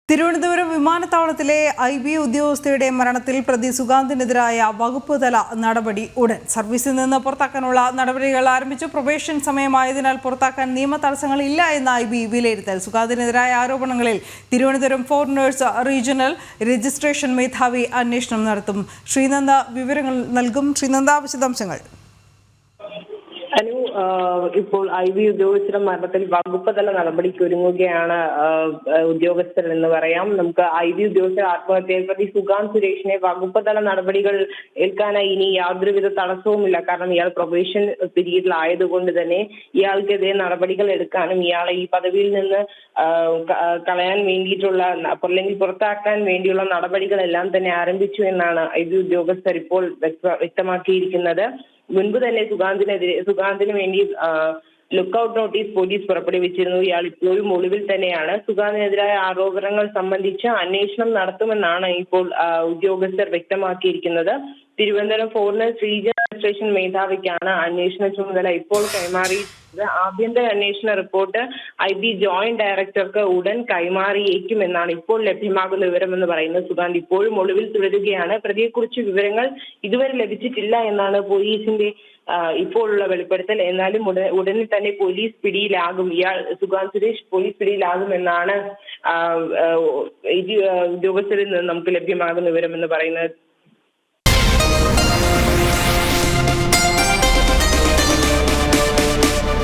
തിരുവനന്തപുരം വിമാനത്താവളത്തിലെ IB ഉദ്യോഗസ്ഥയുടെ മരണത്തിൽ പ്രതി സുഗാന്തിനെതിരായ വകുപ്പ് തല നടപടി ഉടൻ. സർവീസിൽ നിന്ന് പുറത്താക്കാനുള്ള നടപടികൾ ആരംഭിച്ചു. പ്രൊബേഷൻ സമയമായതിനാൽ പുറത്താക്കാൻ നിയമ തടസ്സങ്ങൾ ഇല്ല എന്ന IB വിലയിരുത്തൽ. സുഗാന്തിനെതിരായ ആരോപണങ്ങളിൽ തിരുവനന്തപുരം ഫോറിനേഴ്സ് റീജിയണൽ രജിസ്ട്രേഷൻ മേധാവി അന്വേഷണം നടത്തും. ശ്രീനന്ദ വിവരങ്ങൾ നൽകും. ശ്രീനന്ദ, വിശദാംശങ്ങൾ. ഇപ്പോൾ IB ഉദ്യോഗസ്ഥരുടെ മരണത്തിൽ വകുപ്പ് തല നടപടിക്ക് ഒരുങ്ങുകയാണ് ഉദ്യോഗസ്ഥർ എന്ന് പറയാം. നമുക്ക് IB ഉദ്യോഗസ്ഥർ ആത്മഹത്യയിൽ പ്രതി സുഗാന്ത് സുരേഷിനെ വകുപ്പ് തല നടപടികൾ ഏൽക്കാനായി ഇനി യാതൊരുവിധ തടസ്സവുമില്ല. കാരണം ഇയാൾ പ്രൊബേഷൻ പീരീഡിലായതുകൊണ്ട് തന്നെ ഇയാൾക്കെതിരെ നടപടികൾ എടുക്കാനും ഇയാളെ ഈ പദവിയിൽ നിന്ന് കളയാൻ വേണ്ടിയിട്ടുള്ള അല്ലെങ്കിൽ പുറത്താക്കാൻ വേണ്ടിയുള്ള നടപടികളെല്ലാം തന്നെ ആരംഭിച്ചു എന്നാണ് IB ഉദ്യോഗസ്ഥർ ഇപ്പോൾ വ്യക്തമാക്കിയിരിക്കുന്നത്. മുൻപ് തന്നെ സുഗാന്തിന് വേണ്ടി ലുക്കൌട്ട് നോട്ടീസ് പോലീസ് പുറപ്പെടുവിച്ചിരുന്നു. ഇയാൾ ഇപ്പോഴും ഒളിവിൽ തന്നെയാണ്. സുഗാന്തിനെതിരായ ആരോപണങ്ങൾ സംബന്ധിച്ച് അന്വേഷണം നടത്തുമെന്നാണ് ഇപ്പോൾ ഉദ്യോഗസ്ഥർ വ്യക്തമാക്കിയിരിക്കുന്നത്. തിരുവനന്തപുരം ഫോറിനേഴ്സ് റീജിയണൽ രജിസ്ട്രേഷൻ മേധാവിക്കാണ് അന്വേഷണ ചുമതല ഇപ്പോൾ കൈമാറിയിട്ടുള്ളത്. ആഭ്യന്തര അന്വേഷണ റിപ്പോർട്ട് IB ജോയിന്റ് ഡയറക്ടർക്ക് ഉടൻ കൈമാറിയേക്കുമെന്നാണ് ഇപ്പോൾ ലഭ്യമാകുന്ന വിവരമെന്ന് പറയുന്നത്. സുഗാന്ത് ഇപ്പോഴും ഒളിവിൽ തുടരുകയാണ്. പ്രതിയെക്കുറിച്ച് വിവരങ്ങൾ ഇതുവരെ ലഭിച്ചിട്ടില്ല എന്നാണ് പോലീസിന്റെ ഇപ്പോഴുള്ള വെളിപ്പെടുത്തൽ. എന്നാലും ഉടനെ തന്നെ പോലീസ് പിടിയിലാകും. സുഗാന്ത് സുരേഷ് പോലീസ് പിടിയിലാകുമെന്നാണ് ഉദ്യോഗസ്ഥരിൽ നിന്ന് നമുക്ക് ലഭ്യമാകുന്ന വിവരമെന്ന് പറയുന്നത്.